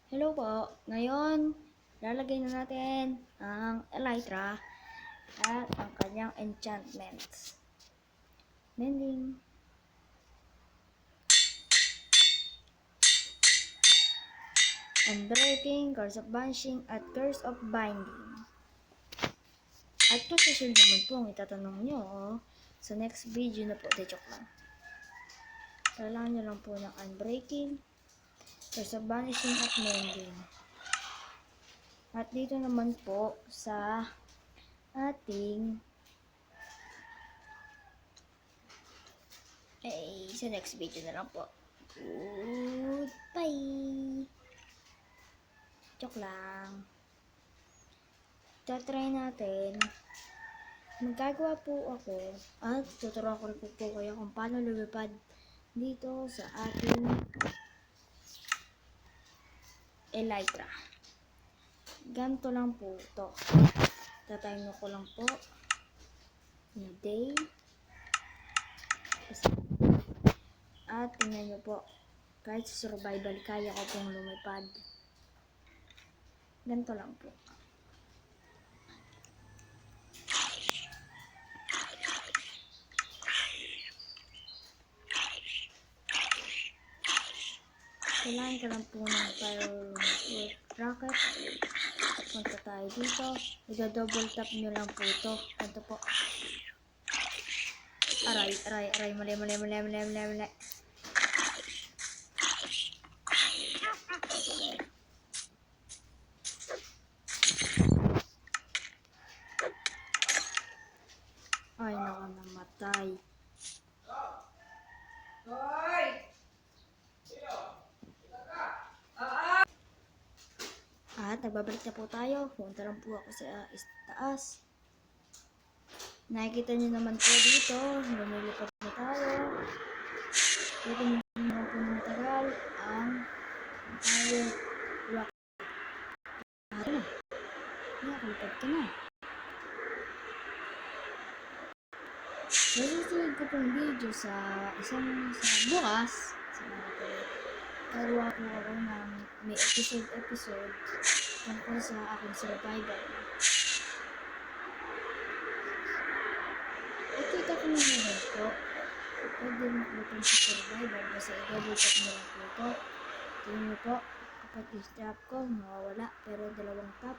Hello po. Ngayon, lalagay na natin ang Elytra at ang kanyang enchantments. Mending. Unbreaking, Curse of Banishing, at Curse of Binding. At position naman po ang itatanong nyo sa next video na po. Joke lang. Kailangan nyo lang po ng Unbreaking, Curse of Banishing, at Mending. At dito naman po sa ating sa next video na lang po. Goodbye! Joke lang. Tatry natin. Magagawa po ako at tuturuan ko po kayo kung paano lumipad dito sa ating Elytra. Ganito lang po ito. Tatayin ko lang po na day. At tingnan nyo po, kahit sa survival, kaya ko pong lumipad. Ganito lang po. Kailangan ko lang po ng fire rocket. Punta tayo dito. I-double tap nyo lang po ito. Ganito po. Aray. Mali. Ay, namatay. At nagbabalik na po tayo. Punta lang po ako sa taas. Nakikita nyo naman po dito. Lumilipad na tayo. Pwede nyo naman po na matagal ang fire rock. Nakalipad ka na. Susunod ko pong video sa bukas. Gagawa po ako ng may episode tungkol sa aking survival. Ikita ko na naman po. Pwede mo po itong sa survival kasi i-double tap mo lang po ito. Tingnan nyo po, kapag i-strap ko, mawawala pero dalawang tap.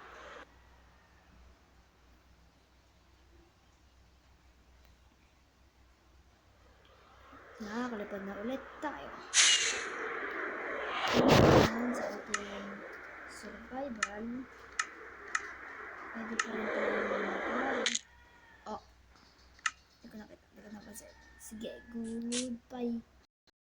Nakakalipad na ulit tayo. Tingnan sa ating survival. Pwede pa rin tayo mag-survival. Oh, hindi ko nakita. Sige, goodbye.